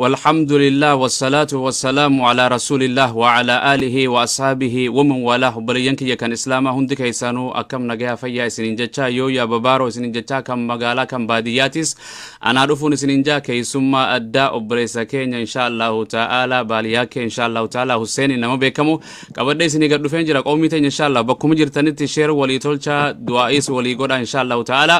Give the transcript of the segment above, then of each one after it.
والحمد لله والصلاة والسلام على رسول الله وعلى آله وأصحابه ومن والاه بلينك يكن إسلام هندك يسانو أكم نجاه فيا سننجتا يو يا ببارو سننجتا كم مقالا كم بادياتيس أنا أعرفون سننجا كي ثم أداء بريسا كينيا إن شاء الله تعالى بالياك إن شاء الله تعالى حسين إنما بكمو كبدي سنيقر دفين جرا قوميتين إن شاء الله بكم جرتني تشير ولي تولشا دوائس ولي قرا إن شاء الله تعالى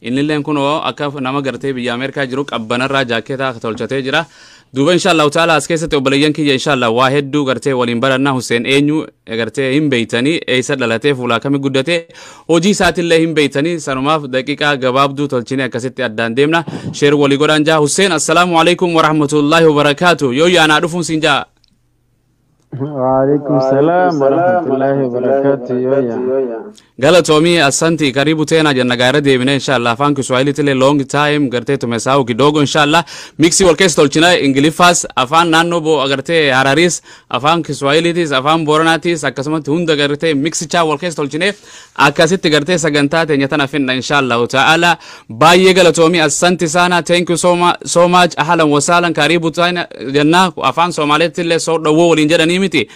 إن اللي نكونو أكف نما قرتي بيا أمريكا جروك أبنا راجع كذا تولشتي جرا دوبا إن شاء الله تعالى أسكيسة وبليان كي إن شاء الله واحد دو قرتي ولين برنا حسين إنيو قرتي هم بيتني أيسر للاتي فولا كم قدتي وجي ساعت الله هم بيتني سنما دقيقة جواب دو تلشيني كسيتي أدان ديمنا شير ولي قرانجا حسين السلام عليكم ورحمة الله وبركاته يو أنا أعرفون سنجا وعليكم السلام ورحمة الله وبركاته يويا قال تومي أسنتي قريبو تينا جنة غير ديبنا إن شاء الله فانكو سوايلي تلي لونج تايم قرتي تمساو كي دوغو إن شاء الله ميكسي والكيس تولشنا إنجليفاس أفان نانو بو أغرتي هراريس أفان كسوايلي تيس أفان بورناتيس أكسمت هند قرتي ميكسي چا والكيس تولشنا أكاسيت قرتي سغنتات نيتنا فينا إن شاء الله تعالى باي قال تومي أسنتي سانا thank you so much أهلا وسهلا قريبو تينا جنة أفان سومالي تلي صور دو ولين متي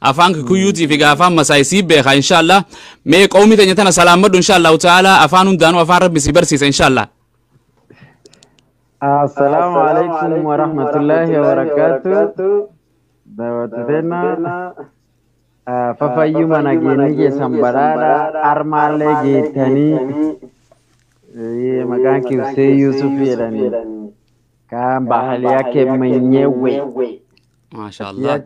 أفانك كيوتي في غافان مسايسيب بها إن شاء الله مي قومي تنيتنا سلامة إن شاء الله تعالى أفان دانو أفان ربي سيبرسيس إن شاء الله السلام عليكم ورحمة الله وبركاته دواتنا ففايو مناجيني سنبرارا أرمالي جيتاني مكان كيوسي يوسف يراني كان بحالياكن منيوي ما شاء الله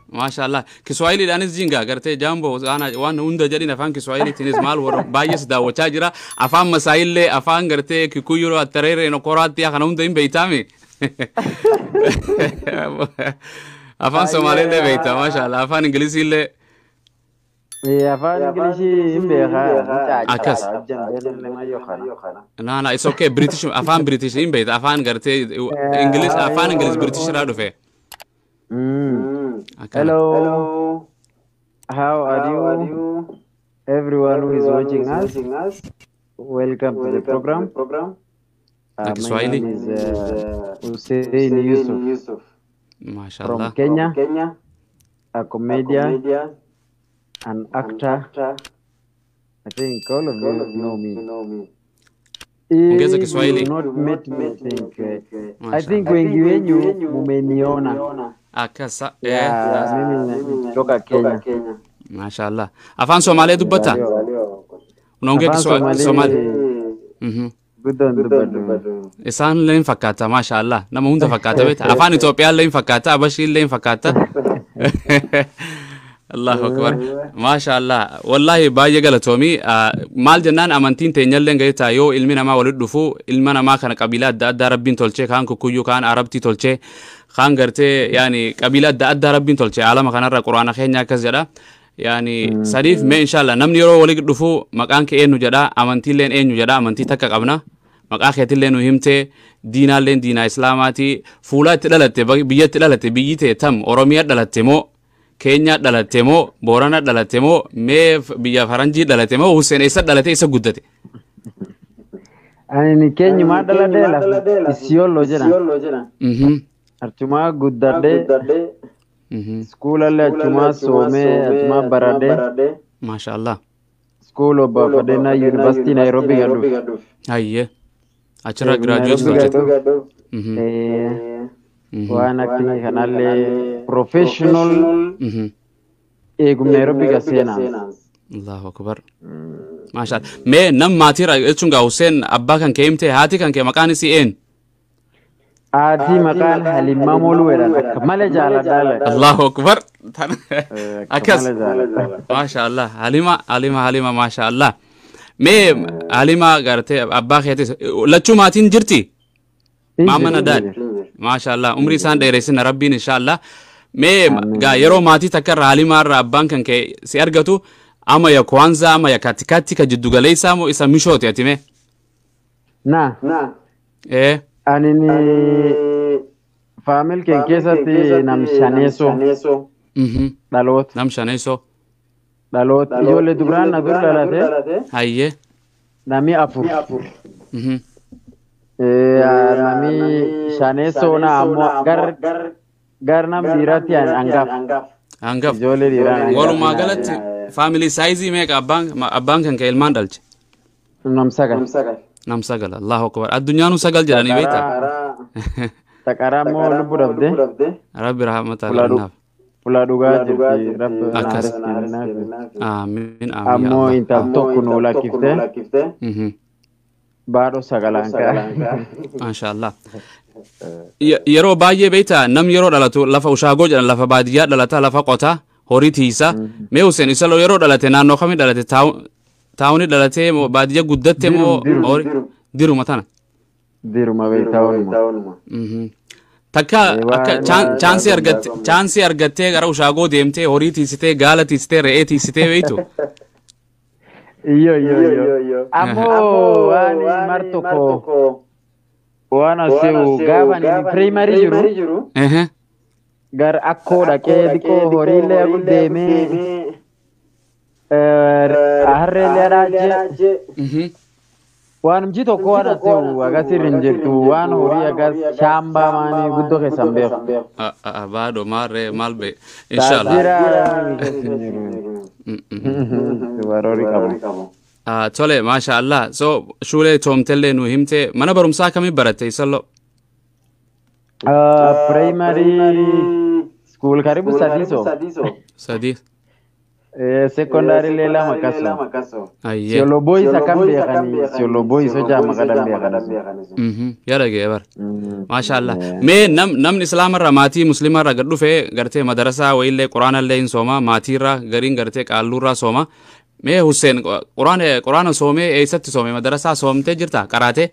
ما شاء الله كسوايلي لانس جينغا غرتي جامبو انا وانا وندا جدينا فان كسوايلي تنس مال ور بايس دا وچاجرا افان مسائل افان غرتي كيكويرو اتريري نو قراتيا خنا وندا بيتامي افان سومالي ده بيتا ما شاء الله افان انجليزي له افان انجليزي امبيخا اكس لا لا it's okay British افان بريتش in بيت افان غرتي انجليز افان انجليز بريتش رادو في hello how are you everyone who is watching us welcome to the program my name is Hussein Yusuf ما شاء الله from Kenya a comedian an actor I think all of you know me ongeza Kiswahili not met me I think wengi wenyu mumeniona akasa mimi kutoka Kenya mashaallah afan Somali dubata unaongea Kiswahili Budon isan leen fakata mashaallah nama hunda fakata beta afan Ethiopia leen fakata abashi leen fakata الله أكبر ما شاء الله والله باي قالتومي مال جنان أمانتين تنيلن جيتا يو إلمنا ما ولد دفو إلمنا ما كان قبيلات دا ربين تولشة كان كوكيو كان عربتي تولشة كان قرتي يعني قبيلات دا ربين تولشة عالم كان القرآن قرآن خينيا كذا يعني صريف ما إن شاء الله نمني رو ولد دفو مكان كأنه جدا أمانتين لين إنه جدا أمانتين تك قبنا مكان خيتين لين وهمته دينا لين دينا إسلاماتي فولات دلته بيت دلته بيته تم أورميات دلته مو كينيا دلتمو بورانا دلتمو مي بيا فرنجي دلتمو حسين إيسا دلتي إيسا قدتي أنا كينيا ما دلتي إسيولو جنا أرتما قدتي سكول اللي أرتما سومي أرتما برادي ما شاء الله سكول وبافدنا يونيفرسيتي نيروبي غدوف هاي أشرا graduate دلتي وانا كني كنالي بروفيشنال ايغم نيروبي غسينا الله اكبر ما شاء الله مي نم ماتيرا اتشونغا حسين ابا كان كيمتي هاتي كان كي مكان سي ان ادي مكان حليمه مولويرا كمال جالا دال الله اكبر اكس ما شاء الله حليمه ما شاء الله مي حليمه غرتي ابا خيتي لچو ماتين جرتي ماما ندال ما شاء الله عمري سان ديرسنا ربي ان شاء الله مي غا يرو ماتي تكر عليما ربان كان كي سيرغتو اما يا كوانزا اما يا كاتيكاتي كجدو غليسامو اسا مشوت يتيمه نا ايه انني فاميل كان كيساتي نمشانيسو دالوت نمشانيسو دالوت يولي دوران ندور دالته هاي نامي افور nami shane sona ammo gar nam dirati angaf Hangaf. ijoollee dhiiraa Walumaa galatti family size meeqa abbaan kan ka'e ilmaan dhalche? nam sagal Nam sagal. Allahu akbar. Addunyaan sagal jedhanii beekta. taqaraa immoo lubbu dhabde Rabbi rahmata kennaaf. fulaa dhugaa jirti rabbi Akkas. Amiin amiin. ammoo intal tokko nu lakkifte baadho sagalaan ka'a. Mashallah. Yeroo baay'ee beekta nam yeroo dhalatu lafa ushaagoo jedhan lafa baadiyyaa dhalata lafa qotaa horii tiisa. Mee Hussein isa yeroo dhalate naannoo kamii dhalate taawuni dhalatee baadiyyaa guddatte moo diruma tana? Diruma beektaawunuma. Takka chaansii argattee gara ushaagoo deemtee horii tiisitee gaala tiisitee re'ee tiisitee beektu. Iyo ammoo waan mar tokko waan aseu gaafa ni primary jiru gar akkoo dhaqee diqoo horiilee deemee harreelee raajee waan umji tokko waan aseu agasirra hin jirtu waan horii agas shaambaa maanii guddoo keessan beeku. Baadho maarree maal bee inshallah. Warori qabu. Tole mashallah. So shulee toomtellee nu himte mana barumsaa kamii baratte isallo? Primary school karibu Sadi. Secondary lela makaso. Ayye. Siolo boys akam beekani siolo boys soja makadan beekani. Yada geebar. Mashallah. Mee namni islaamarra maatii muslimarra gad dhufee gartee madarasaa wayillee quraanallee hin sooma maatiirra gariin gartee qaalluurra sooma. Mee Hussein quraana soomee eessatti soome madarasaa soomtee jirta qaraatee?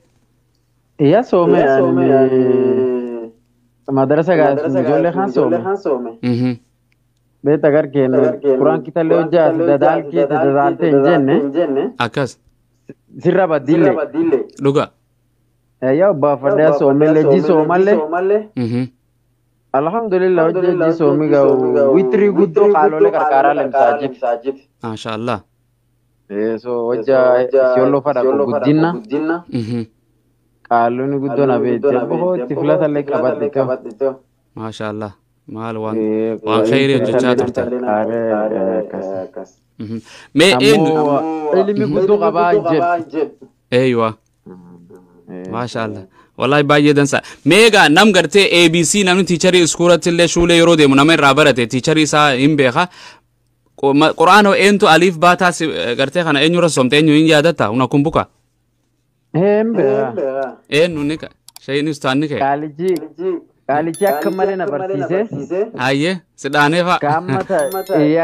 Iya soome madarasa gaas ijoollee kan soome. Beeta garkeen quraan kitallee hojjaas dadaaltee hin jenne akkas sirra baddille dhuga yaa baafadhaa soomellee ji soomallee alhamdulillah hojjee ji soomi ga'u witrii guddoo qaalolee qarqaaraa lemsaajit maashaallah so hojjaa siyolloo fadha guddinna qaalonni guddoon abeette bohootti filatallee qabadhe maashaallah maal waan khayri hojjechaa turte. Mee ilmi guddoo qabaa jedhu. Eeywa. Maashaallah. Wallahi baay'ee dansa. Meegaa nam gartee ABC namni tiicharii iskuulatti illee shuulee yeroo deemu nama irraa barate tiicharii isaa hin beeka. Quraana eentu aliif baataas gartee kana eenyurra somte eenyu hin yaadatta una kumbuka. Hin beeka. Eenyu ni ka shayin ustaan ni ka. Kaalichi akka malee na barsiise. Hayyee sidhaanee fa'a. Kaammata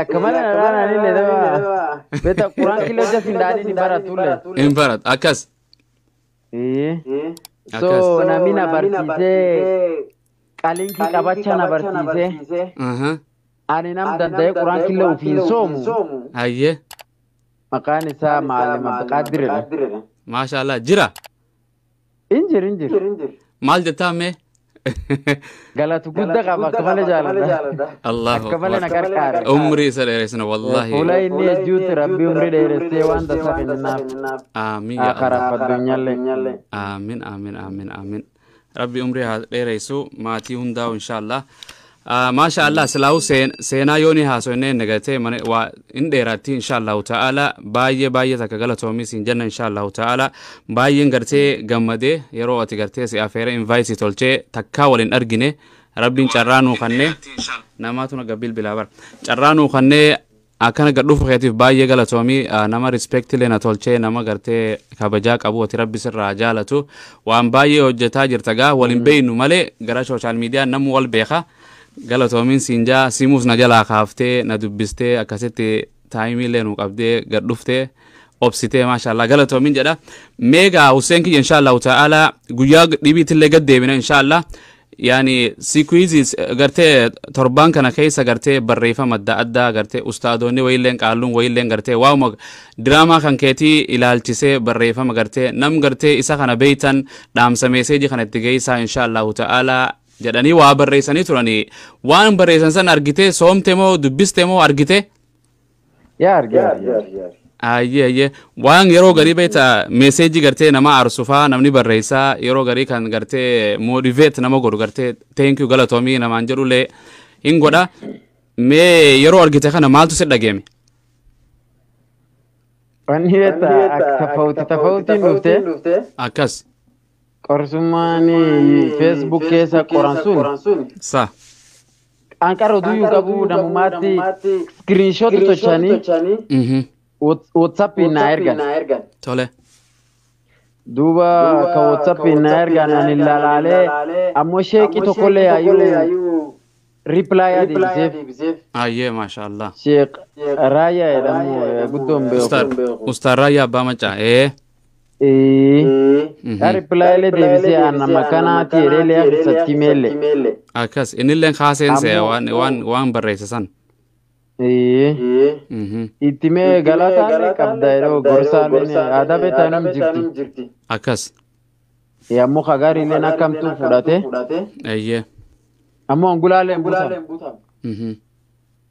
akka malee na raananii leedaa. Beeta quraan kiloo jaf hin daadhiin hin baratullee. Hin barat akkas. So namni na barsiisee qalinkii qabachaa na barsiisee. Ani nam danda'ee quraan kiloo ofiin soomu. Hayyee. Maqaan isaa Maalim Abdiqaadiridha. Maashaallah jira. Injir. Maal jettaa mee? Galatu guddaa qaba akka malee jaalladha. Allahu akka malee na gargaara. Umrii isa dheeresina wallahi. Fuula inni ejjuuti rabbi umrii dheeressee waan tasaa kennaaf. Amiin. Akaraaf addunyaallee. Amiin. Rabbi umrii haa dheeressu maatii hundaa'u inshallah. Maashaallah silaa'u seenaa yooni haasofnee negatee waa in dheeraatti inshallah ta'ala baay'ee takka galatoomis hin jenna inshallah ta'ala baay'een gartee gammadee yeroo ati gartee si afeera invite tolchee takkaa waliin argine rabbiin carraa nuu kannee namaatu naga bilbilaa bar carraa nuu kannee akkana gadhuuf keetiif baay'ee galatoomii nama respect illee na tolchee nama gartee kabajaa qabu ati rabbi sirraa jaalatu waan baay'ee hojjetaa jirta gaa waliin beeynu malee gara social media namu wal beeka. Galatoomin siinjaa simuus na jalaa kaaftee na dubbistee akkasitti taayimiillee nu qabdee gad dhuftee obsitee maashaallah galatoomin jedha. Meegaa Hussein kiyya inshallah ta'ala guyyaa dhibiitillee gad deebina inshallah yaani sequences gartee torbaan kana keessa gartee barreeffama adda addaa gartee ustaadoonni wayilleen qaalluun wayilleen gartee waa'uma diraamaa kan keetii ilaalchisee barreeffama gartee nam gartee isa kana beeytan dhaamsa meeseejii kana itti geessaa inshallah ta'ala jedhanii waa barreessanii turanii waan barreessan san argite soomte moo dubbiste moo argite? Yaa argite. Ayyee waan yeroo garii beeta message gartee nama arsufaa namni barreessaa yeroo garii kan gartee motivate nama godhu gartee thank you galatoomii namaan jedhulee hin godha mee yeroo argite kana maaltu si dhageeme? Wanni beeta tafautiin dhufte akkas qorsummaani Facebook keessa qoran sun sa anqara oduu qabu namumaatti screenshot tochanii WhatsApp na ergan tole duba ka WhatsApp na ergan ani lalale ammo sheeki tokkolle ayu reply adibisef ayyee mashallah sheek raya edamu guddom be ustad raya abba maca reply le debise anna makana tirele akhsati mele akas inillen khaasense waan barreessasan itime galataale qabdairo gorsaalene adabe tanum jirti akas ammo khagari len akamtu fudate ayyee ammo angulale butam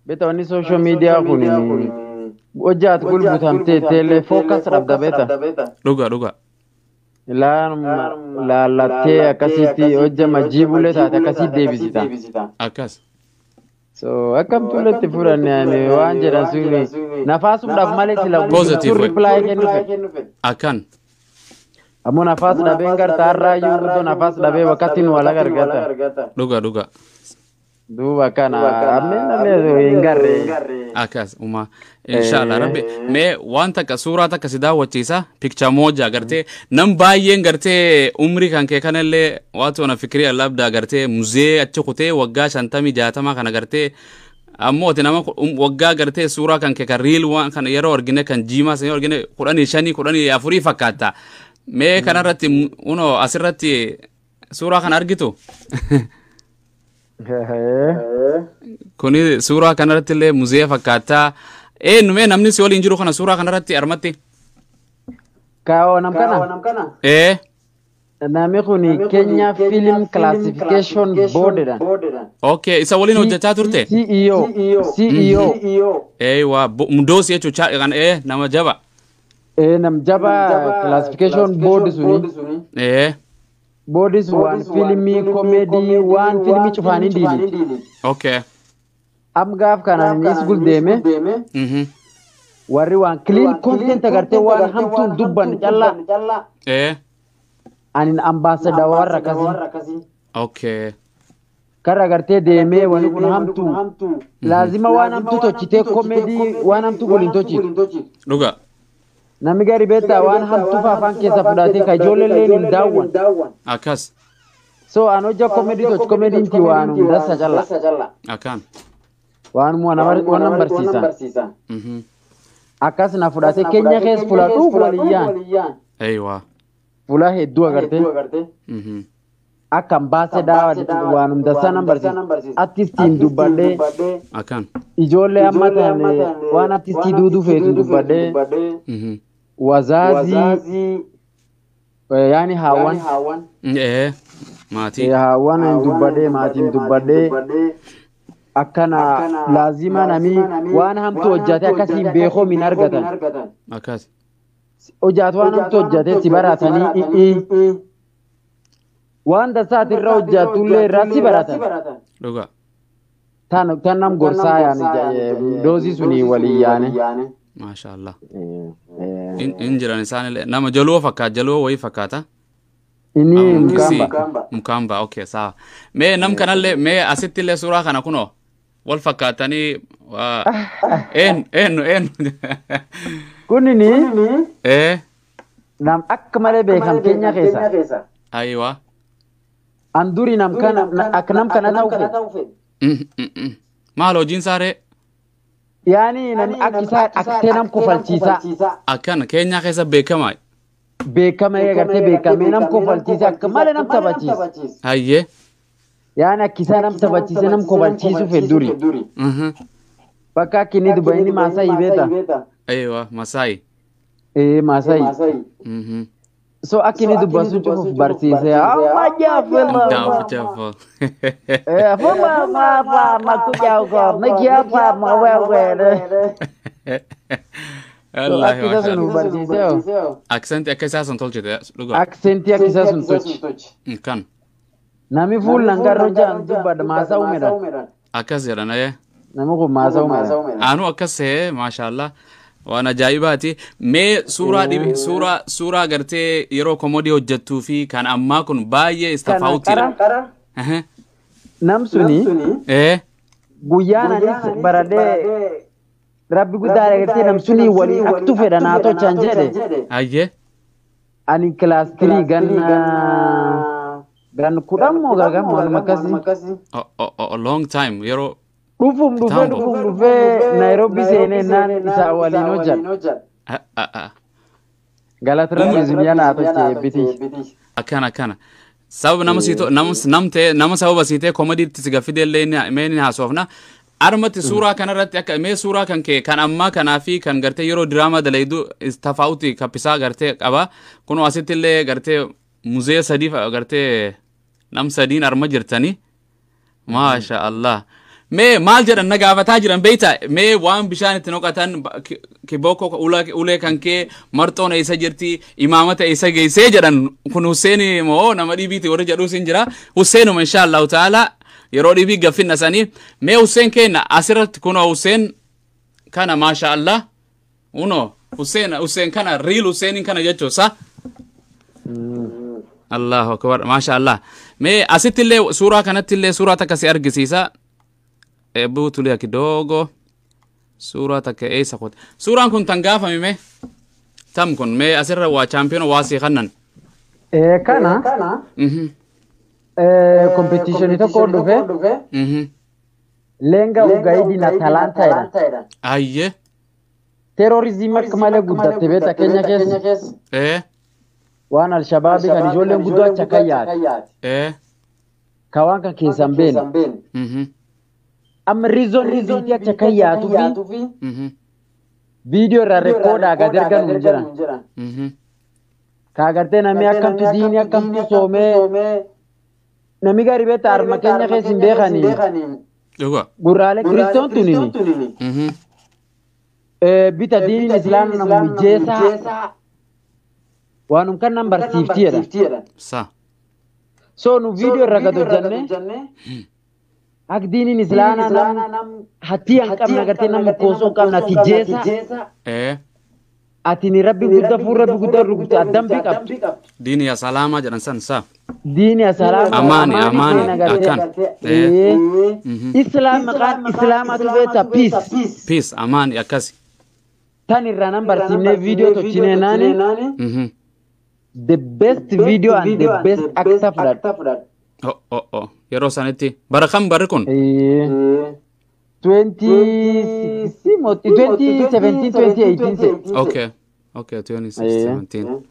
beta wani social media kunini wajat gul butamte tele focus rabda beta dhuga la latte akasiti wajja majibule taate akasiti debisita akas so akam tulatti furan yani waan jedhan suni nafasudhaaf malee sila positive reply kennufe akan ammo nafas dhabe garta arrayu to nafas dhabe wakati nu wala gargata dhuga duba kana amena le ingarre akas uma inshallah rabbi me wanta ka surata ka sida wachisa picture moja garte nam bayen garte umri kan ke kanalle watu na fikri labda garte muzee achi khute wagga shantami jatama kana garte ammo tinama wagga garte sura kan ke real wan kan yero orgine kan jima sen orgine qurani shani qurani afuri fakata me kana ratti uno asirratti sura kan argitu kuni sura kanarratti illee muzee fakkaata nume namni si waliin jiru kana sura kanarratti armatti kaao namkana nami kuni Kenya Film Classification Board okay isa waliin hojjechaa turte CEO wa mdosi yecho cha kan nama jaba nam jaba classification board suni bodies one filmi comedy one filmi chufani dili okay am gaaf kana ni isgul deme warri one clean content agarte one hamtun dubban jalla anin ambassador warra kasi okay kara agarte deme wani kun hamtu lazima one hamtu tochite comedy one hamtu golin tochi duga nami gari beta wan hamtu fafan kesa fudate ka jolele nin dawan akas so anoja comedy to comedy inti wanu dasa jalla akan wan mu wan number sisa akas na fudate Kenya kes fula du waliyan aywa fula heddu agarte akam base da wanum dasa number sisa artist dubade akan ijole amata wan artist dudu fetu dubade wazazi yani hawan mati hawan dubade akana lazima nami wan hamtu hojjate akasi beekho min argatan akas hojjate wan hamtu hojjate sibaratani wan dasati hojjatulle rasi baratan duga tanam gorsa yani dozi suni waliyane masha Allah in jiran isaan nama jaloo way fakkaata ini mukamba okay sawa me nam kanalle me asittille sura kana kuno wal fakkaatani en kunini nam akmale beekam Kenya keessa aywa anduri nam kana tawfe maalo jinsare yani nani akisa aktenam kofalchisa akan Kenya keessa beekama garte beekame nam kofalchisa akmale nam tabachis ayye yani akisa nam tabachis nam kofalchisu feduri bakka kini dubayni masai beta aywa masai masai so akini dubasu chuf barsise jafo ma makuja ko magia pa ma wewe Allah Akkisa sun barsiisee accent akkasa sun tolchite dhuga aksentii akkisa sun tochi. kan Nami fuul nangarroo jaan dubbadha maasaa uumedha. akkas jedhan Nama kun maasaa uumedha. anu akkas mashallah waan ajaa'ibaati mee suuraa gartee yeroo komodii hojjettuu fi kan ammaa kun baay'ee istafaawutidha. Nam suni guyyaan anis baradhee rabbi guddaa agartee nam suni waliin aktu fedha naa tolchaan jedhe. Ayyee. Ani kilaas 3 gan kudhan moo gargar maalum akkasii. Long time yeroo. Dhufum dhufee Nairobi seenee naan isaa waliin hojjan. Galata rabbi zuniyaa naa tolchee biti. Akkana. Sababa nama sababa siitee komodiitti si gaffideellee meeni haasofna. Armatti suuraa kanarratti akka mee suuraa kan kee kan ammaa kanaa fi kan gartee yeroo diraamaa dalaydu tafaawuti kappisaa gartee qaba. Kun asitti illee gartee muzee sadii gartee nam sadiin arma jirtanii. Maasha Allah. Mee maal jedhan na gaafataa jiran beeyta mee waan bishaan itti noqatan kiboko ulee kan kee marxoon eessa jirti imaamata eessa geessee jedhan kun Hussein moo nama dhibiiti warri jedhuus hin jira Husseinuma insha Allah ta'ala yeroo dhibii gaffinna sanii mee Hussein kenna asirratti kunoo Hussein kana maasha Allah uno Hussein kana real Hussein kana jechuusa Allahu akbar maasha Allah mee asitti illee suuraa kanatti illee suuraa takka si argisiisa buutulia kidogo suuraa takka eessa qote suuraan kun tan gaafame mee tam kun mee asirra waa champion waasii kannan kana competition tokko dhufe lenga ugaidi na talanta ira ayye terrorism akka malee guddatte beeta Kenya keessa waan al-shabaab kan ijoolleen guddoo acha kayyaate kawaan kan keessan been am reason acha kayyaatu fi video ra record aga dergan unjiran kaagarte nami akkamtu diini akkamtu soomee nami gari beeta arma Kenya keessin beekanii gurraalee kiristoon tunini bita diiniin islaam namu mijeessaa waanum kan nan barsiiftiidha so nu video irra gad hojjanne ak diiniin islaana nam hatti an qabna gartee nam koosoo qabna tijeesa ati ni rabbi guddaa rugute addambi qabdu diini ya salama jedhan san sa diini ya salama amaani akan islam maqaan islaamatu beeta peace amaani akkasi tan irra nan barsiifne video tochinee naani the best video and the best actor fudhadha. Yeroo sanitti bara kam barri kun 2017 okay 2017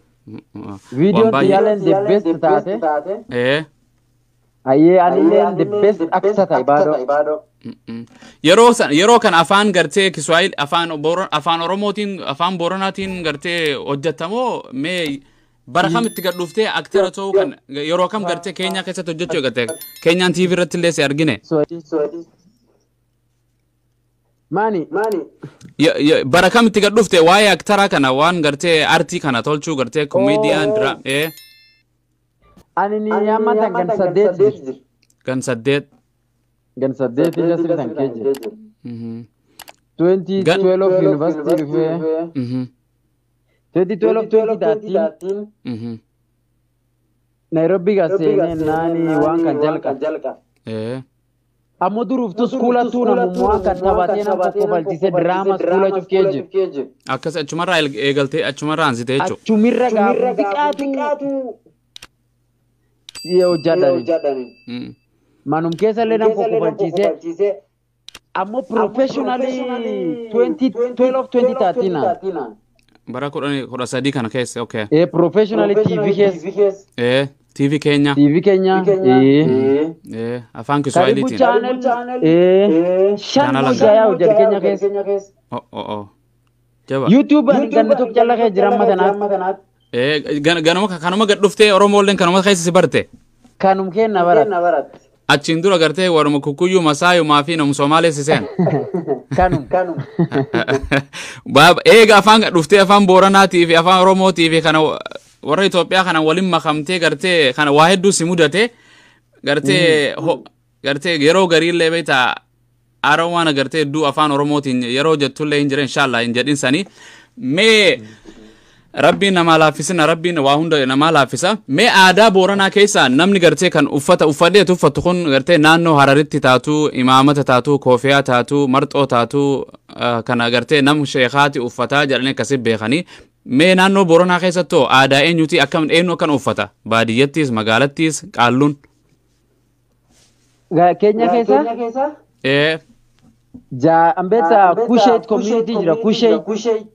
video yalen the best taate ayye anilleen the best actor taibado yeroo kan afaan gartee Kiswahili afaan Oromootiin afaan Booranaatiin gartee hojjetamoo mee bara kam itti gadhuuftee aktara ta'uu kan yeroo kam gartee Keenyaa keessatti hojjechuu gartee Keenyaan TV irratti illee si argine maani bara kam itti gadhuuftee waa'ee aktara kana waan gartee artii kana tolchuu gartee comedian ani ni yaamata gan saddeet ija sirtan keje 2012 university dhufee 2013 Nairobi gaseenee naani waan kan jalqa ammoo duruuftu skuula tuuna mummuwaan kan taphatee nama tokko falchise diraama skuula cufkeeje akkas achumarraa eegaltee achumarraa ansite jechuudha achumirra gaafa xiqqaatu yoo jadani manum keessa illee nama tokko falchise ammoo professionally 2012-2013 bara kudha sadii kana keessa okay professionally TV keessa TV Kenya afaan Kiswahiliitiin channel jaya hojjat Kenya keessa jaba YouTube ganna tokko jala kee jiran matanaat ganuma kanuma gad dhuftee Oromooleen kanuma keessa si barte kanum kenna barat achin dura gartee warma kukuyyuu masaayu maafi nam Somaalee siseen. Kanum. Baab eega afaan dhuftee afaan Booranaatii fi afaan Oromootii fi kana warra Itoophiyaa kana waliin makamtee gartee kana waa hedduu si mudate gartee yeroo gariillee beektaa Arawana gartee hedduu afaan Oromootiin yeroo jettullee hin jire inshallah hin jedhin sanii mee Rabbiin nama laaffisina Rabbiin waa hunda nama laaffisa mee aadaa Booranaa keessaa namni gartee kan uffadhee uffatu kun gartee naannoo Hararitti taatu imaamata taatu koofiyaa taatu marxoo taatu kana gartee nam sheekaati uffataa jedhanii akkasii beekanii mee naannoo Booranaa keessattuu aadaa eenyuti akkam eenyu kan uffata baadiyyattis magaalattis qaalluun Kenya keessa ambeta Kusheit community jira Kusheit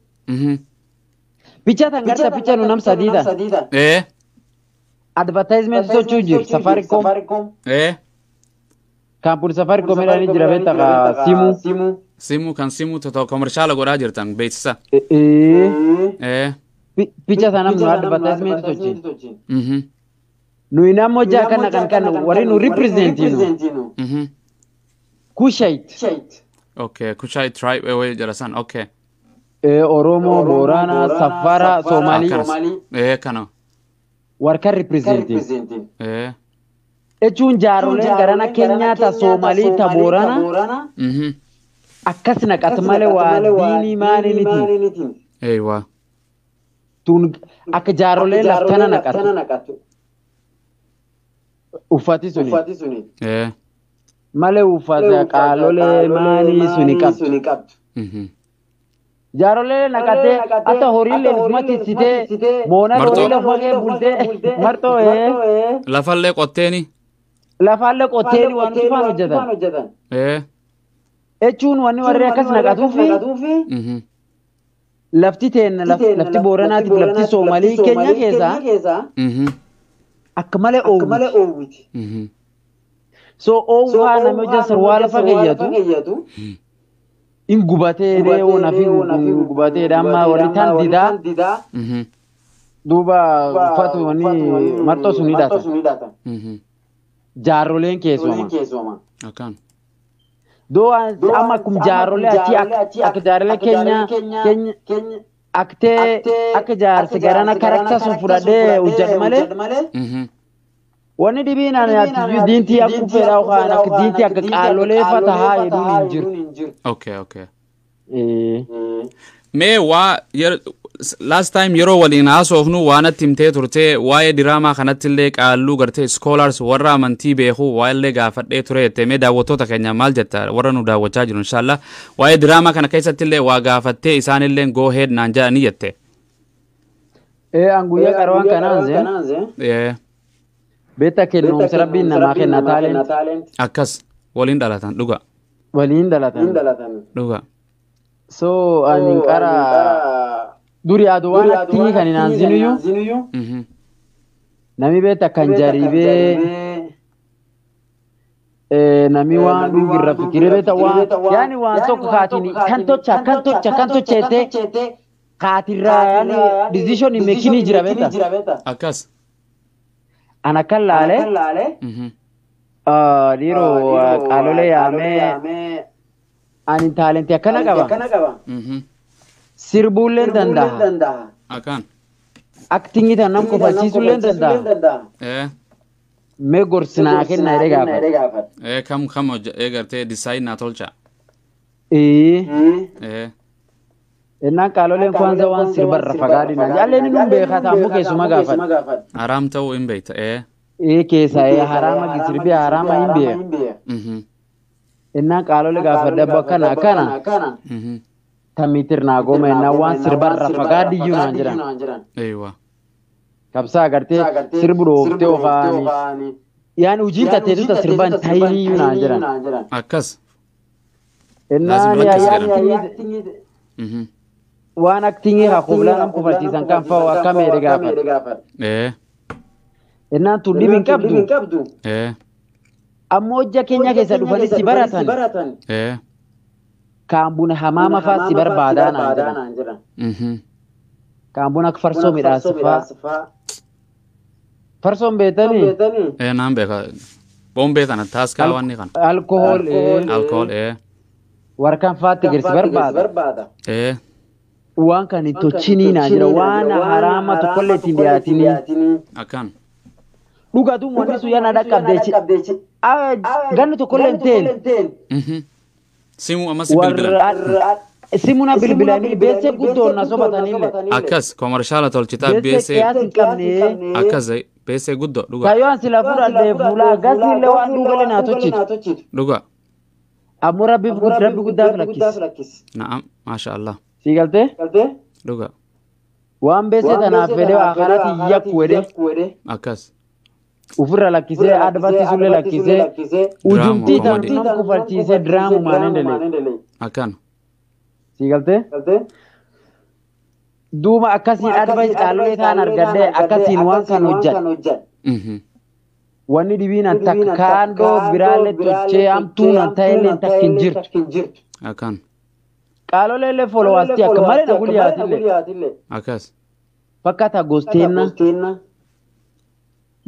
picha tangarta picha nu nam sadida advertisement so chujir Safaricom kampuni Safaricom ni jira beta ka simu kan simu to commercial goraa jirtan beeksisa picha tanam nu advertisement so chi nu inamo ja kana wari nu representino Kusheit okay Kusheit tribe way jarasan okay Oromo, Borana, Safara, Somali. Kana. Warka representing. Echun jarolen garana Kenya ta Somali ta Borana. Akkasina qatmale wa dini mani niti. Eywa. Tun ak jarolen laftana naqatu. Ufati suni. Male ufata qalole mani suni qabtu. Jarole nakate ata horile umati site mona horile fage bulte marto lafalle qotteni wan tufano jadan echun wani warre akas naqatu fi lafti ten lafti Boranati lafti Somali Kenya keessa akmale owiti so owa namoja sarwala fageyatu in gubate de ona fi gubate da amma wari tan dida duba fatu wani marto suni data jarolen kesoma akan do amma kum jarole ati ak jarole Kenya akte ak jar sigarana karakta sun furade ujad male wani dibina na ati dinti ak fera khana ak dinti ak qalole fataha yedun injir okay me wa last time yero waliin haasofnu waana timtee turte waaye diraamaa kanattillee qaallu garte scholars warra amantii beeku waaye gaafadhee turete me daawwattoota keenya maal jetta warra nu daawwachaa jiru inshallah waaye diraamaa kana keessattillee waa gaafattee isaanillee go ahead naan jedhanii jette anguyya qarwan kanaanze beta kennoom rabbiin namaa kenna talent akkas waliin dhalatan dhuga dhuga so aninkara duri aduwan aktingi kan inanzinuyu nami beta kan jaribe nami waan dhugirra fikire beta waan yani waan tokko kaatini kan tocha ete kaatirra yani decision making jira beta akkas ana kallale diro qalole yaame ani talent yakana qaba sirbullen danda'a akan acting ita nam ko fachisullen danda'a me gorsina kenna ere gafa kam egarte decide na tolcha enna qalole kwanza wan sirbar rafagadi na jalle ni numbe khata muke suma gafa haram taw imbeita keesa harama gisirbi harama imbe enna qalole gafa dabba kana tamitir na goma enna wan sirbar rafagadi yunan jiran eywa kabsa agarte sirburo teo khani yani ujinta teduta sirban tayni yunan jiran akas enna yani wan acting ha qobla nam ko fatisan kan fa wa kamere gafa enna tu dibin kabdu ammoja Kenya keessa dhufani si baratan kaambuna hamama fa si barbaadana jiran kaambuna farso midhaasifa farsoon beetanii naan beeka Bombe tana taska wanni kan. Alcohol warkan faati girsi barbaada. Waan kan itoo chiniinaa jira waan haraama tokkolleetti hin dhiyaatini. Akkan. Dhugaatu wanni sun yana dhaqqabdeechi. Ganni tokkollee hin ta'in. Simu amma si bilbilan. Simuna bilbilanii beesee guddoon na sobatanillee. Akkas komershaala tolchitaa beesee. Akkas beesee guddoo dhuga. Kayoon sila fudhadhee fuula agasiillee waan dhugalee naa tochitu. Dhuga. Ammoo rabbi guddaaf lakkis. Na'am maasha Allah. Sii galtee? Dhuga. Waan beesee tanaaf fedhee akkanatti yakku wedhe. Akkas. Ufirra lakkisee advatisullee lakkisee ujumtii tantu nam kufalchiisee diraamu maanendelee. Akkan. Sii galtee? Duuba akkasiin advice qaallee ta'an argadhee akkasiin waan kan hojjan. Wanni dhibiin an takka kaandoo biraallee tochee hamtuun an ta'ellee takka hin jirtu. Akkan. Qaaloleellee followaastii akka malee na gulyaatillee. Akkas. Fakkaata gosteenna.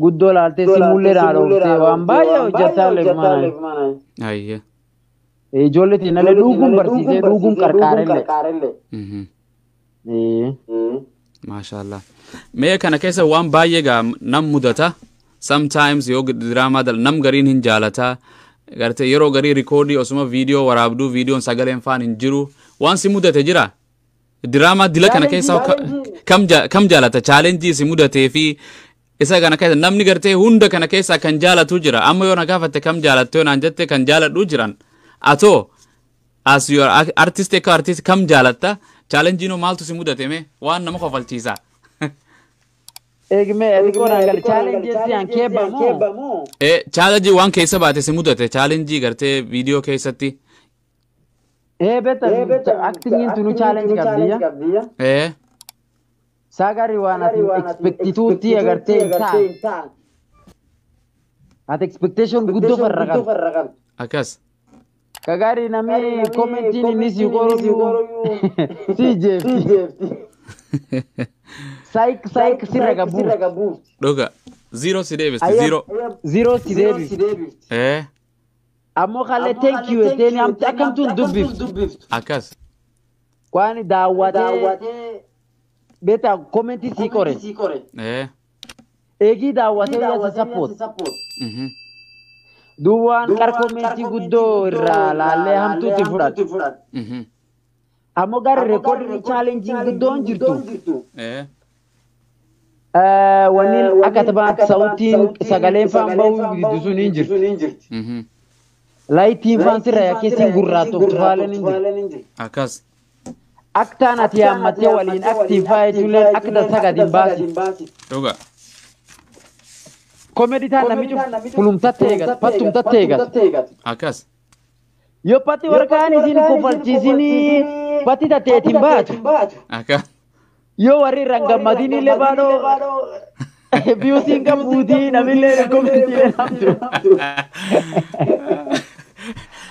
Guddoo laaltee simullee dhaadhoftee waan baay'ee hojjetaallee mana. Ayyee. Ijoollee tiinallee dhuguun barsiisee dhuguun qarqaarellee. Maashaallah. Mee kana keessa waan baay'ee gaa nam mudata. Sometimes yoo diraamaa nam gariin hin jaalataa. Gartee yeroo garii rikoodii osuma viidiyoo waraabduu viidiyoon sagaleen faan hin jiru. Waan si mudate jira. Diraamaa dila kana keessa kam jaalata chaalenjii si mudatee fi isa kana keessa namni gartee hunda kana keessa kan jaalatu jira. Amma yoo na gaafatte kam jaalatte yoo naan jette kan jaaladhu jiran. Ato as your artist kam jaalatta challenge no maaltu si mudate me waan nama kofalchiisa. Egme edikoon angal challenge si an keebamo. Challenge waan keessa baate si mudate challenge gartee video keessatti. Beta acting tunu challenge qabdiya. Sagari waan ati expectituutti agartee taan. Ati expectation guddoo farraqan. Akkas. Kagari nami commenting ni si goro si jeefti. Saik sirra gabu. Doga zero si deebis zero si deebis. Ammoo khalle thank you eteni am takamtun dubbif. Akkas. Kwani daawwatee beta commenti si kore. Egi daawwatee ya support. Duwaan kar commenti guddoo irraa laallee hamtuutti fudhatu. Ammoo gara recording challenge guddoon jirtu. Wanni akka taphatti sautiin sagaleen faan bahu biddusuun hin jirtu. Laayitiin faan sirra yakkeessiin gurraatu tufaaleen hin jirtu. Akkas. Aktaan ati hammattee waliin aktiifaa jechuun akka sagadin baasi. Dhuga. Komedi taan namichu fulumtattee eegat pattumtattee eegat. Akkas. Yoo patti warqaan isin kofalchiisinii patti tatteetiin baatu. Akkas. Yoo warri rangammatiin illee baadhoo biyuutiin qabuutii namillee komediilee namtu.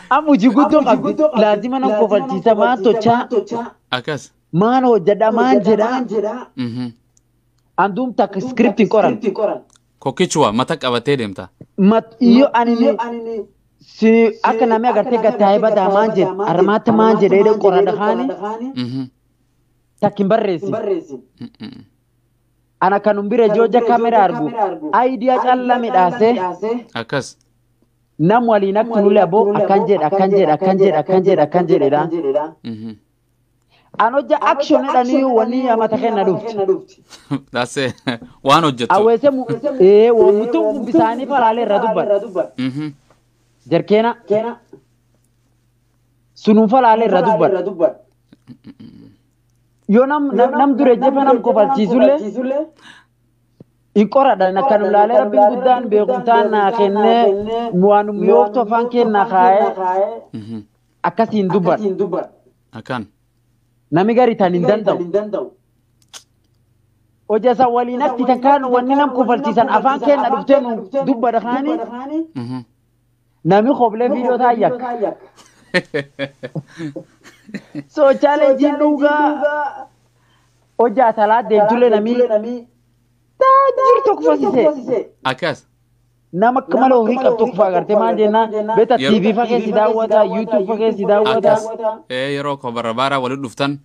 Amuji guddoo qabdi laazima nam kofalchiisa maan tochaa. Akkas. Maan hojjedha maan jedha. Anduum takka skriptiin qoran. Kokkichua mata qabatee deemta. Yoo ani si akka namni agartee gattaa'ee badaa maan jedha armaatti maan jedhee qoran dhaqaani. Takkin barreessi. Ana kanum bira jooja kameraa argu. Ayidiyaa callaa midhaasee. Akkas. Nam waliin akka nulee aboo akkan jedhedha. An hojja action jedhanii wanni amata kenna dhufti. That's it. Waan hojjettu. Awweese mutuun bisaanii falaalee irra dubban. Jarkeena. Sunuun falaalee irra dubban. Yoo nam dure jefa nam kofalchiisullee in qoradhan akka nu laalee rabbiin guddaan beekumtaan naa kennee waanum yooftu afaan kennaa kaa'ee akkasiin dubban. Akkan. Nami gari tan hin danda'u. Hojja san waliin akti takkaan wanni nam kofalchiisan afaan kenna dhuftee nu dubbadha kaanii. Nami qoblee viidiyoo taayyak. So challenge dhugaa. Hojja salaa deemtullee nami taajir tokko fasise. Akkas. nama kamala horii qabdu kufa agartee maal jenna beta TV fakee si daawwata YouTube fakee si daawwata yeroo ko barabara wali dhuftan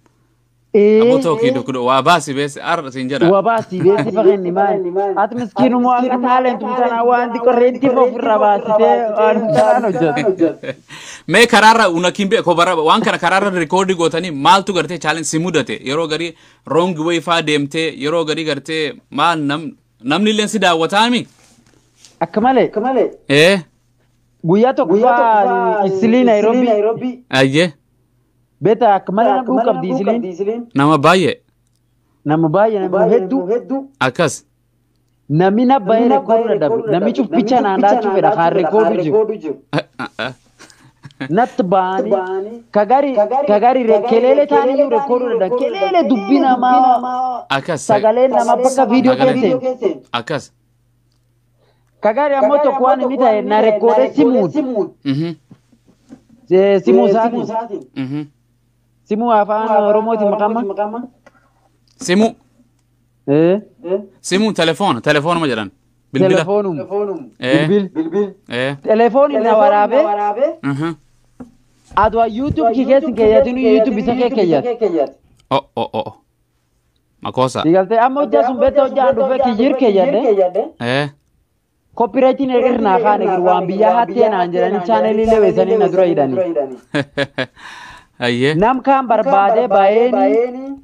amoto kido kudo wa basi bes ar sinjada wa basi bes fakee ni maal at miskinu mo anga talent mutana wa andi correnti fo firra basite artano jad me karara unakimbe ko baraba wan kana karara recording gotani mal tu garte challenge simudate yeroo gari wrong way fa demte yeroo gari garte mal namni len si daawwatami Akamale. Guyya tokko Islii Nairobi. Ayye. Beta akamale na dhukab di Islii. Nama baay'ee. Nama hedduu. Akkas. Nami na baay'ee rekoordu dhabu. Nami cuf bicha naandaa cufedha kaan rekoordu jiru. Nat baani kagari kelele taani rekoordu dhabu. Kelele dubbi namaa. Akkas. Sagalee nama bakka video keesse. Akkas. Kagari ya moto kwani mita na rekode simu. Simu sati. Simu afaan Oromoti makama. Simu. Simu telefoon ma jedhan. Bilbila. Bilbil. Telefoon na warabe. Adwa YouTube ki kesin keeyatinu YouTube isa keeyat. Oh. Makosa. Digalte ammo jasun beto jandu fe ki jir keeyade. Copywriting irna khane girwan biya hatte na anjani channel ile wesani na dura idani ayye nam kan barbade bayeni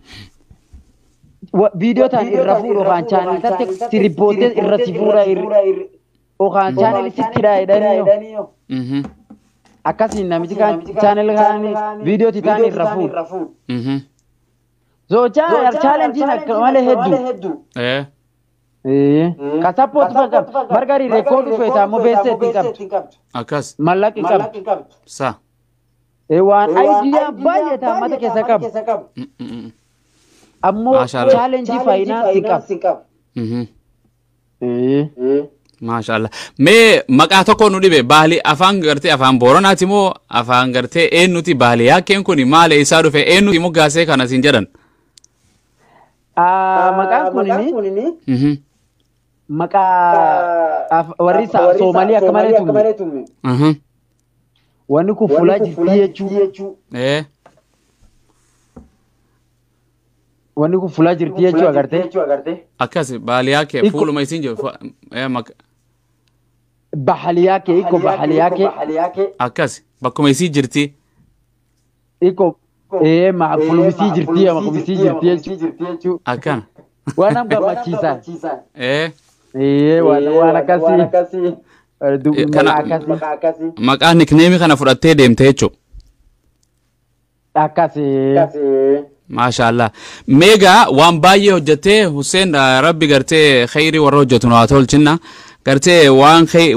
video tan irrafu khan channel tatte siripote irrasifura o khan channel sikira idani yo akasi namiji kan channel khan video titan irrafu so challenge na kamale heddu kasapot fakab bargari record feta mo bese tikab akas malaki kab sa wan idea bayeta mata ke sakab ammo challenge finance tikab mashallah me maqaa tokko nu dhibe baali afaan garte afaan boronaati moo afaan garte eennuti Bahaliyaken kuni maale isaa dhufe eennuti moo gaasee kana sin jedhan maqaan kunini maka warisa Somalia kamale tumme wani ku fula jirtiyechu wani ku fula jirtiyechu agarte akasi Bahaliyaken fuluma isin je Bahaliyaken iko Bahaliyaken akasi bakkuma isi jirti iko ma fuluma isi jirtiya ma isi jirtiyechu akana wana mgamachisa wana kasi kana maqaa nickname kana fudhattee deemte jechuudha akasi maashaallah mega waan baay'ee hojjetee Hussein rabbi gartee khayri warra hojjetu naa tolchinna gartee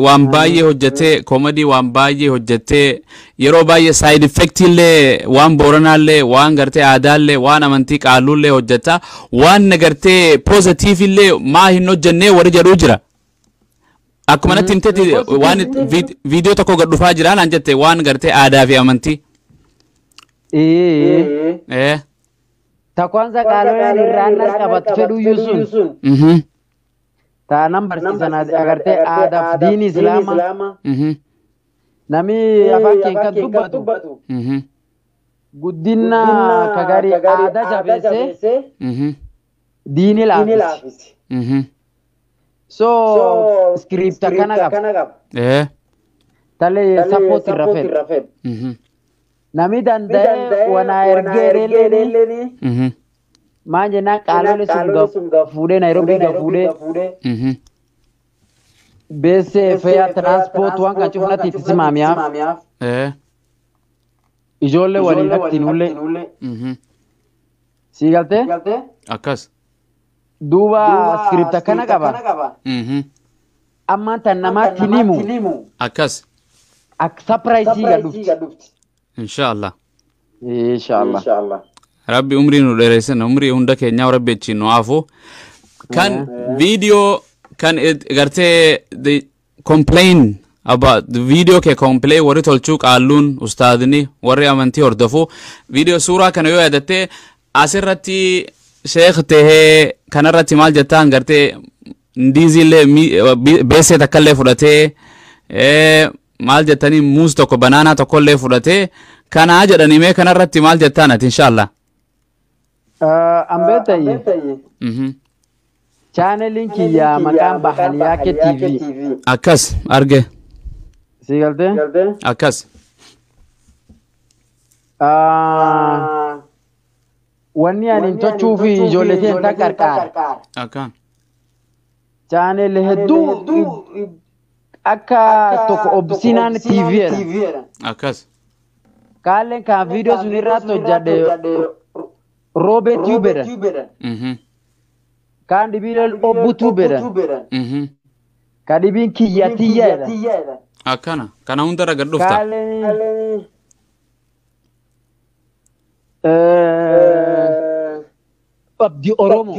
waan baay'ee hojjetee comedy waan baay'ee hojjetee yeroo baay'ee side effect illee waan booranaallee waan gartee aadaallee waan amantii qaalullee hojjeta waan gartee positive illee maa hin hojjennee warri jedhuu jira akkuma natti himteeti waan video tokko gad dhufaa jira laan jette waan gartee aadaa fi amantii ta kwanza qaalolleen irraan qabat fedhu yusun ta number season agarte aadaf diin islaama nami afaan keenka dubbatu guddina kagari aada jabeesse diini laafisi so script kana gab tale support irrafet nami dandae wana ergereleni manje na qalole sumga fude Nairobi ga fude bese fea transport wan kan chufna tisimamia ijolle waliin aktinulle sigalte akas duba script kana qaba amma tan nama tilimu akas ak surprise ga dufti inshallah rabbi umri nu dheereessina umri hunda keenya rabbi achi nu afu kan video kan gartee the complain about the video ke complain warri tolchuu qaalluun ustaadni warri amantii hordofu video suuraa kana yoo yaadatte asirratti sheekh tahee kanarratti maal jettaan gartee ndiizillee beesee takkallee fudhatee maal jettanii muuz tokko banaanaa tokkollee fudhatee kanaa jedhanii mee kanarratti maal jettaan ati inshallah ambeetayye channelin kiyya maqaan Bahaliyaken TV akkas arge sigalte akkas wanni ani tochuu fi ijoolleteen takkarqaar akkan channel hedduu akka tokko obsinaan TV era akkas kaalleen kan video sun irratti hojjadhe Robert Tubera kan dibiilel obbu Tubera kan dibiin kiyya tiyya akkana kana hunda raga dhufta abdi Oromo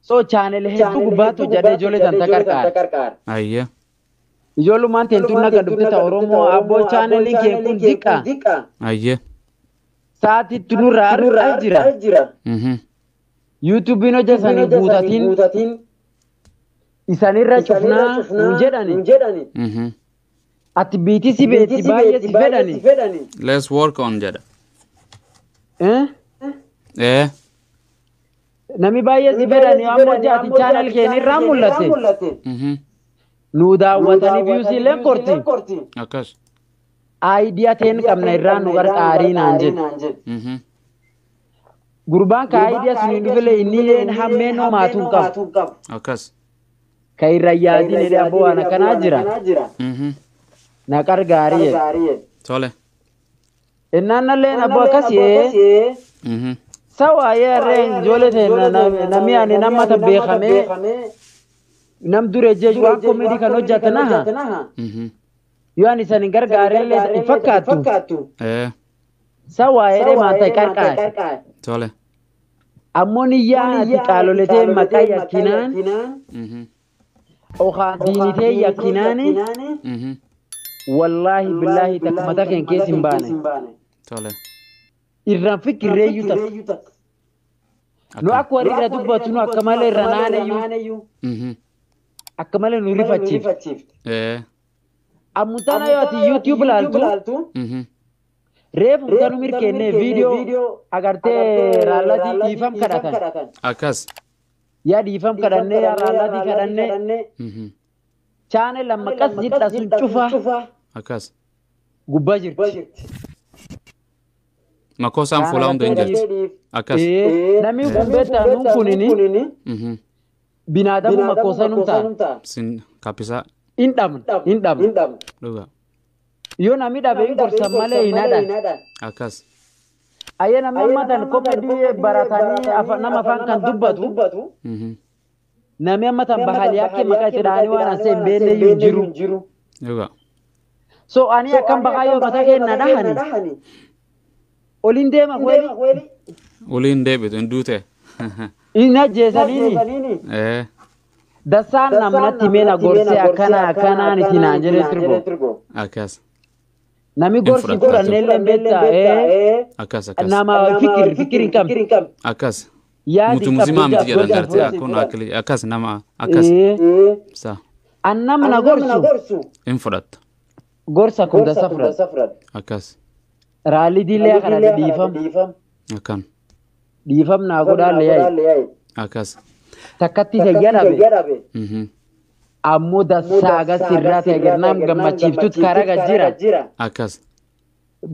so channel hedduu gubbaatu hojjadhe ijoolleetan takkarqaar ayya ijoollumaan teentunna kan dhufte ta Oromoo abboo channelin kee kun diqa ayya saatitti nurraa jira YouTubein hojjetanii guutatiin isanirra cufnaa nun jedhani ati biiti si beeti baay'ee si fedhani let's work on jedha nami baay'ee si fedhani ammoo jaati channel keenirraa mul'ate nu daawwatanii viewsiileen korti akkas idea teen qabna irraa nu gargaarii naan jedhe gurbaan ka idea sun hin dhufele inni leen hammeen homaatuun qabu akkas ka irra yaadin jedhe abboo waan akkanaa jira na gargaarii tole innannalleen abboo akkasii sawa yerreen ijoollee namni ani nammata beekamee nam dure jeju waan komedii kan hojjetanaha yoo ani isanin gargaareellee hin fakkaattu sawa yeree maanta qarqaar tole ammoo niyyaa ati qaaloletee maqaa yakkinaan okaa diinitee yakkinaani wallaahi billaahi takka mataa keen keessa hin baane tole irraan fikirreeyyuu takka nu akka warri irra dubbatu nu akka malee irra naaneyyuu akka malee nu rifachiifte ammutana yoo ati YouTube laaltu reefu kanu mirkeenne video agartee raallati dhiifam kadhatan akkas yaa dhiifam kadhannee yaa raallati kadhannee channel amma qas jidha sun cufa akkas gubbaa jirti makosaan fuula hunda hin jirti akkas namni gumbeetta nuun kunini binaadamu makoosa nuun ta'a sin kapisa hin dhabna dhuga yoo namni dhabe hin gorsan malee hin hadan akkas ayya namni ammatan komedii baratanii nama afaan kan dubbatu namni ammatan Bahaliyaken maqaa itti dhahanii waan ansa hin beekne hin jiru dhuga so ani akkam baqaa yoo mataa keenna dhahani olin deema oliin deebitu hin duute hin ajjeesaniini dasaan namnatti meena gorsee akkanaan itti naan jedhee turbo akkas nami gorsi fudhanneellee beektaa akkas nama fikir hin qabne akkas mutu muzimaa miti jedhan garte akkun akili akkas nama akkas sa an namna gorsu hin fudhatta gorsa kun dasa fudhata akkas raalli diilee kana dhiifam akkan dhiifam naa godhaalle yaa'e akkas takkatti fayyadabe ammoo dasaaga sirraa ta'e garnaam gammachiiftut karaga jira akkas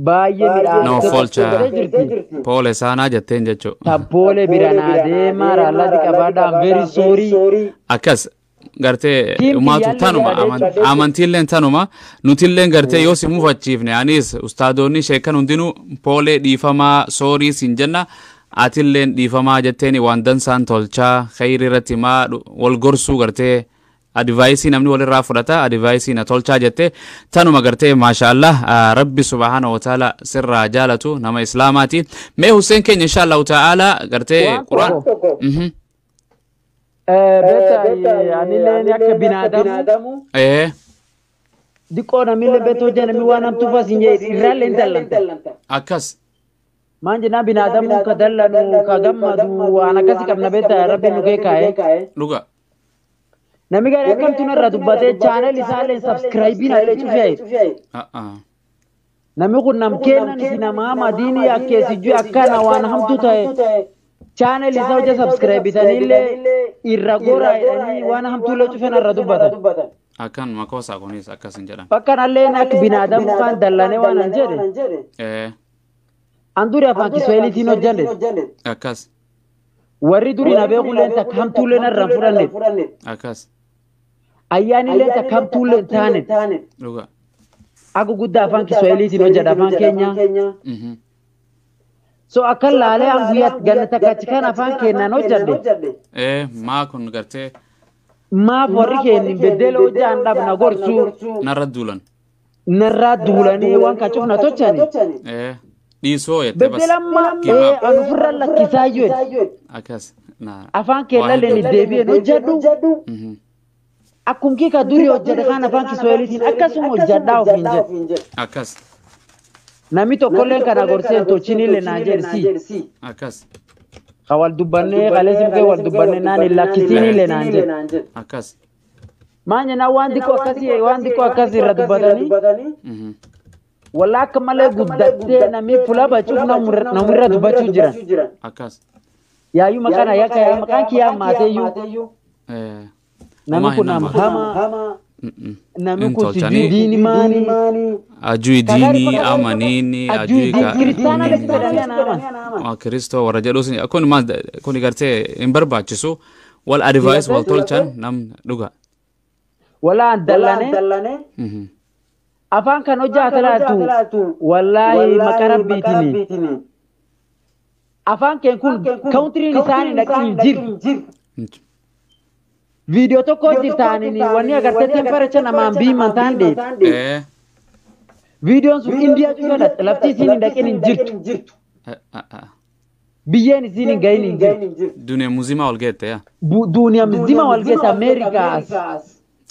baay'ee midhaan nama folcha poole saanaa jetteen jechuu tabboole biranaa deemaa raallati qabaadhaan very sorry akkas gartee umaatu tanuma amantiilleen tanuma nutilleen gartee yoo si mufachiifne anis ustaadoonni sheekan hundinuu poolee dhiifamaa soorii siin jenna atilleen dhiifamaa jetteeni waan dansaan tolchaa khayri irratti maa wal gorsuu gartee advaayisii namni walirraa fudhata advaayisii na tolchaa jette tanuma gartee maashaallah rabbi subhaanahu wa ta'ala sirraa jaalatu nama islaamaati mee Hussein keenya inshallah ta'ala gartee quraan beta anilleen akka binaadamu diqoo namillee beto jenami waan hamtuufas hin jedhe irraallee dallanta akkas maan jennaan binaadamu ka dallanu ka gammadu waan akkasii qabna beektaa rabbi nu keekaa'e dhuga namni gaarii akkamtu narra dubbatee chaanel isaallee sabskiraayibiin illee cufee namni kun nam kennan isi nama madiinii akkeessi juu akkana waan hamtu ta'e channel isa hojja subscribe bitanillee irra gora jedhanii waan hamtuullee cufeen irra dubbatan. Akkan makoosaa kunis akkasin jedhan. Bakkanallee akka binaadamu kan dallane waan an jedhe. An duri afaan Kiswahiliitiin hojjanne. Akkas. Warri duri na beekulleen takka hamtuullee narra fudhanne. Akkas. Ayyaanillee takka hamtuullee taane. Dhuga. Aku guddaa afaan Kiswahiliitiin hojjedha afaan keenya. So akan laalee an guyyaat ganna takkachi kan afaan keenyaan hojjedhe. Maa kun gartee. Maaf warri keenya beddela hojjaan dhabna gorsu. Narra duulan. Narra duulanii waan kacufna tochani. Dhiisoo jettee bas. Beddela amma an ofirra lakkisaa jiru. Akkas. Afaan keenyallee ni deebi'een hojjedhu. Akkum kika duri hojjedhe kan afaan Kiswahiliitiin akkasuma hojjedhaa ofiin jedhe. Akkas. Nami tokkolleen kana gorseen tochinillee naa jedhsi. Akkas. Ka wal dubbannee qaleessi kee wal dubbannee naan hin lakkisiinillee naan jedhe. Akkas. Maanya naa waan xiqqoo akkasii irra dubbatanii. Wallaa akka malee guddattee nami fuula bacuuf namirra dubbachuu jiran. Akkas. Yaayyuu maqaan ayyaaka yaa maqaan kiyyaa maateeyyuu. Nami kun hama. Nami kun sijuu diini maani. Ajui diini amanini ajui ka. Kiristaana lekkifedhanii anaaman. Kiristoo warra jedhuus kun gartee hin barbaachisu. Wal advice wal tolchan nam dhuga. Walaan dallane. Afaan kan hojjaa laatu wallaahi maqaa rabbiitini. Afaan keen kun countryin isaanii dhaqin jiru. Video tokko jirtaanii wanni agartee temperature namaan biiman taan dheedhe. Videoon sun Indiyaa cufee lafti isiin hin dhaqin hin jirtu. Biyyeen isiin hin gahin hin jirtu. Duniyaa muzima wal geette yaa. Duniyaa muzima wal geette Ameerikaas.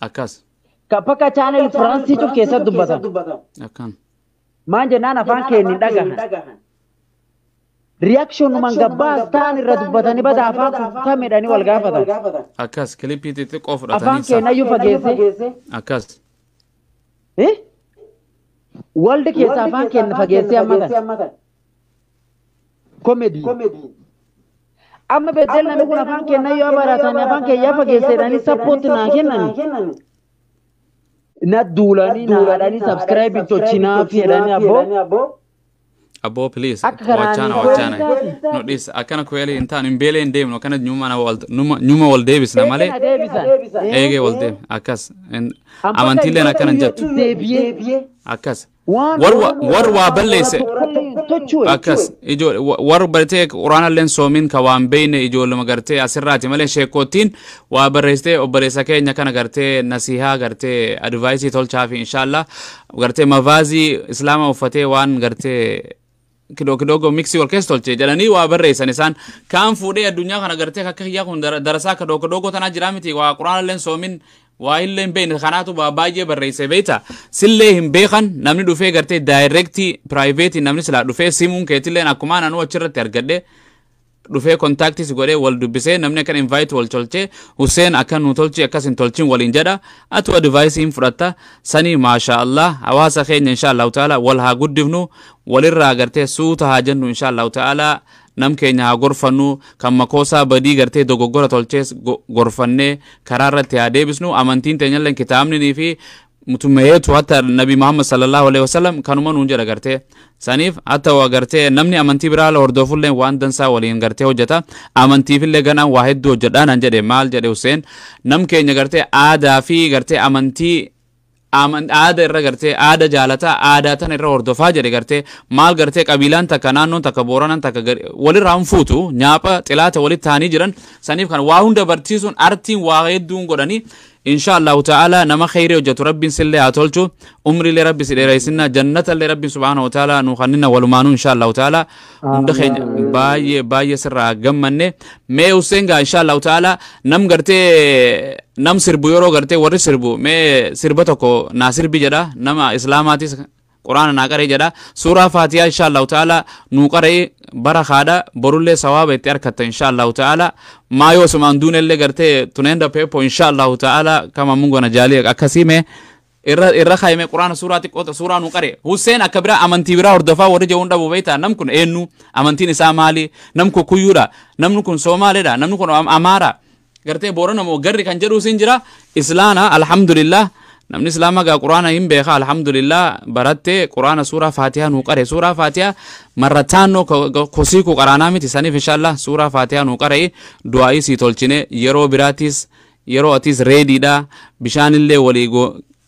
Akkas. Kapaka channel Firaansii cuf keessatti dubbatan. Akkan. Maan jennaan afaan keenya hin dhagahan. Reaction man gabbaas ta'an irra dubbatanii bada afaan kutamedhanii wal gaafatan. Akkas kilipii xixiqqoo fudhatanii. Afaan keenyayyuu fageesse. Akkas. Waldi keessa afaan keenya fageessee hammatan. Komedii. Amma beddel namni kun afaan keenyayyuu baratanii afaan keenyaa fageesseedhanii sappooti naa kennani. Na duulanii na haadhanii subscribe tochinaa fi jedhanii abboo. Abo please wachana no this akana kweli intaan imbele ndem no kana nyuma wal davis na male ege wal dem akas amantile na kana jattu akas war wa ballese akas ijo war barte qur'an len somin ka wan beene ijo lama garte asirrati male shekotin wa bareste obaresa kenya kana garte nasiha garte advice tolcha fi inshallah garte mavazi islama ufate wan garte kidogo mixi wal kestolche jalani wa barreessan isaan kan fuudhee addunyaa kana gartee akka kiyyaa kun darasaa kidogo tana jiramiti wa qur'aan leen soomin wa illeen bein kanaatu baay'ee barreesse beeta sillee hin beekan namni dhufee gartee direct private namni sila dhufee simuun keetilleen akkuma nanu achirratti argadhe dhufee contactis godhee wal dubbisee namni kan invite wal tolche Hussein akan nu tolchi akkasin tolchin waliin jedha atu advice hin fudhatta sani masha Allah hawaasa keenya inshallah taala wal haa guddifnu walirraa gartee suuta haa jennu inshallah taala nam keenya haa gorfannu kan makoosaa badii gartee dogoggora tolchees gorfannee karaarratti haa deebisnu amantiin teenyalleen kitaabni fi mutumeetu hatta nabi Muhammad sallallahu alaihi wasallam kanuma nuun jedha gartee saniif hatta waa gartee namni amantii biraa la hordofullee waan dansaa waliin gartee hojjeta amantiifillee ganaan waa hedduu hojjedhaan an jedhe maal jedhe Hussein nam keenya gartee aadaa fi gartee amantii aada irra gartee aada jaalataa aadaa tan irra hordofaa jedhe gartee maal gartee qabiilaan takka naannoon takka booranaan takka walirraa hin fuutu nyaapha xilaata walitti ta'anii jiran saniif kan waa hunda barsiisuun artiin waa hedduun godhanii inshallah ta'ala nama khayri hojjetu rabbiin sillee haa tolchu umri lee rabbi sidheereessinna jannata lee rabbi subhanahu wa ta'ala nu kannina walumaanu inshallah ta'ala hunda keenya baay'ee sirraa gammanne mee Hussein gaa inshallah ta'ala nam gartee nam sirbu yeroo gartee warri sirbu mee sirba tokko naa sirbi jedha nama islaamaatis quraana naa qaree jedha suuraa faatiyaa inshaallahu ta'ala nuu qaree bara haadha borullee sawaaba itti argatta inshaallahu ta'ala maayoo sumaan duunellee gartee tuneenda peepo inshaallahu ta'ala kama mungu na jaalie akkasime irra khayme quraana suuraa xiqqoota suuraa nuu qaree Hussein akka bira amantii biraa hordofaa warri jehuun dhabu beeyta nam kun eenyu amantiin isaa maali nam kun kuyyuudha namni kun Somaaleedha namni kun Amaara gartee boorana moo garri kan jedhu sin jira islaana alhamdulillah namni islaama gaa quraana hin beeka alhamdulillah baratte quraana suuraa faatihaa nuu qaree suuraa faatihaa marrataanno kosii ku qaraanaa miti saniif inshallah suuraa faatihaa nuu qaree du'aa'ii sii tolchine yeroo biraatis yeroo atis reediidha bishaanillee walii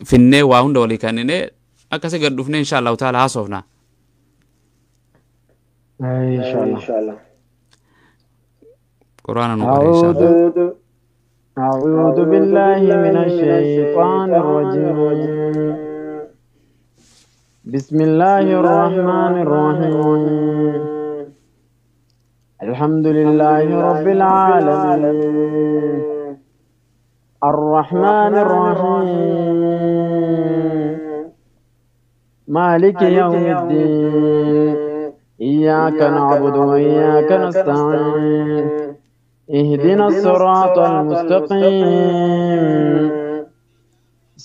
finne waa hunda walii kannine akkasi gad dhufne inshallah ta'ala haasofna inshallah quraana nuu qaree inshallah أعوذ بالله من الشيطان الرجيم بسم الله الرحمن الرحيم الحمد لله رب العالمين الرحمن الرحيم مالك يوم الدين إياك نعبد وإياك نستعين اهدنا الصراط المستقيم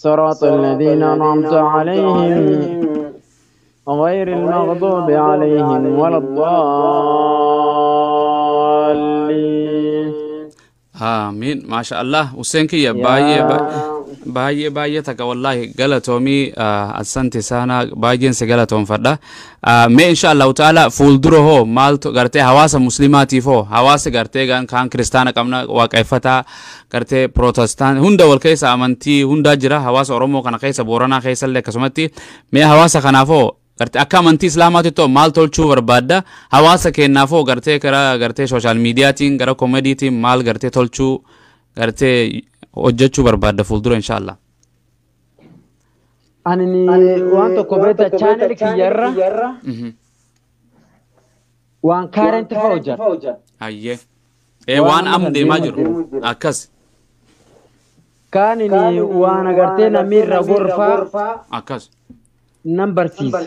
صراط الذين أنعمت عليهم غير المغضوب عليهم ولا الضالين آمين ما شاء الله وسنك يا باي تك والله قالتومي أسنتي سانا بايجين سقالتهم فردا ما إن شاء الله تعالى فولدره هو مالتو قرتي حواس مسلماتي فو حواس قرتي كان كريستانا كمنا وكيفتا قرتي بروتستان هندا والكيس أمانتي هندا جرا حواس أرومو كان كيس بورانا كيس اللي كسمتي ما حواس خنافو قرتي أكا منتي إسلاماتي تو مال تولشو بربادا حواس كينافو قرتي كرا قرتي سوشال ميديا تين قرا كوميدي تين مال قرتي تولشو قرتي hojjechuu barbaadda fuuldura inshallah ani waan tokko beeta channel kiyyarra waan current hojja ayye waan am deemaa jiru akkas kaanini waan agartee namirra gorfaa akkas nan barsiisa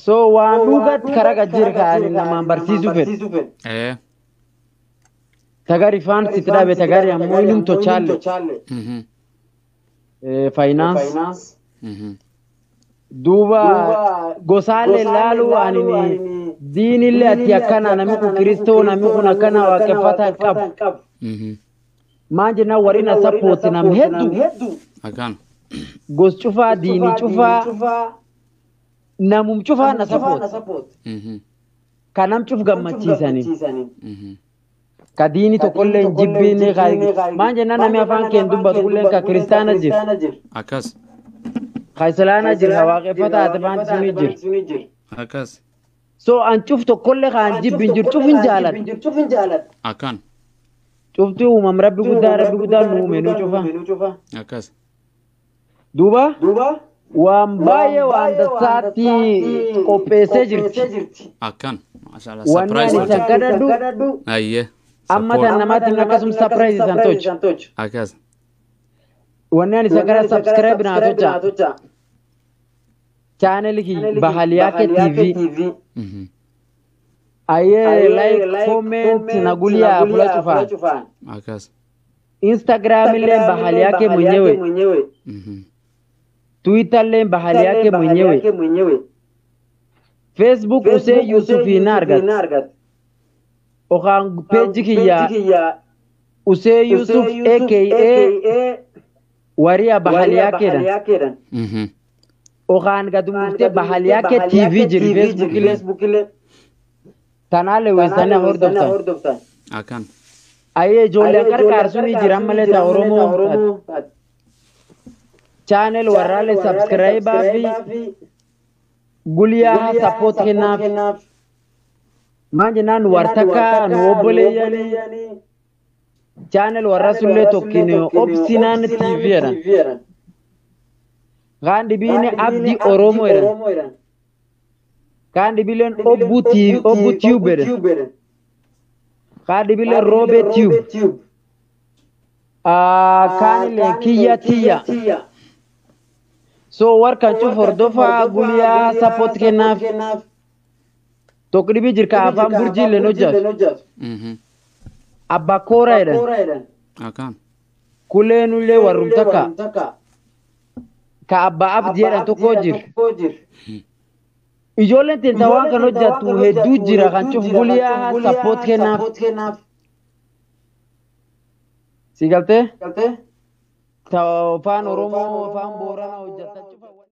so waan dhugat karaga jirka ani namaan barsiisu fedhe tagari fan sitdabe tagari ammo inum to challe finance duba gosale lalu anini dinille ati akana namiku kristo namiku nakana wakafata kab manje na warina support nam heddu akan gos chufa dini chufa namum chufa na support kanam chuf gammachisani kadini to kollen jibbine manje nana mi afan ken dubba kullen ka kristana jir akas khaysalana jir hawaqe fata atban suni jir akas so an chuf to kolle khan jibbin jir chufin jalat akan chuftu umam rabbi gudda nu menu chufa akas duba wambaye wanda sati opese jirti akan mashallah surprise wani sakadadu ayye amma tanamati nakasum surprise santoch akas wani sakara subscribe na tocha channel ki Bahaliyaken TV aye like comment na gulia kula chufa akas Instagram ile Bahaliyaken mwenyewe Twitter le Bahaliyaken mwenyewe Facebook use Yusufi Nargat Okan page kiya use Yusuf aka Waria Bahaliyaken Okan gadumte Bahaliyaken TV jiri Facebook ile tanale wesana hordofta akan aye jole kar suni jiramale ta oromo channel warale subscribe afi guliya support hinaf manje nan wartaka no obole yani channel warasulle tokkine opsinan TV eran gandi bine abdi oromo eran gandi bilen obu tube eran gandi bilen robe tube kanile kiya So warkan cuf hordofa guyyaa support kennaaf tokko dhibii jirka afaan burjii illee hojjatu abbaa koora jedhan Akan. kuleenullee warrum takka ka abbaa abdii jedhan tokko jir ijoolleen teenta waan kan hojjatu hedduu jira kan cuf guyyaa support kennaaf si galtee afaan oromoo afaan booranaa hojjata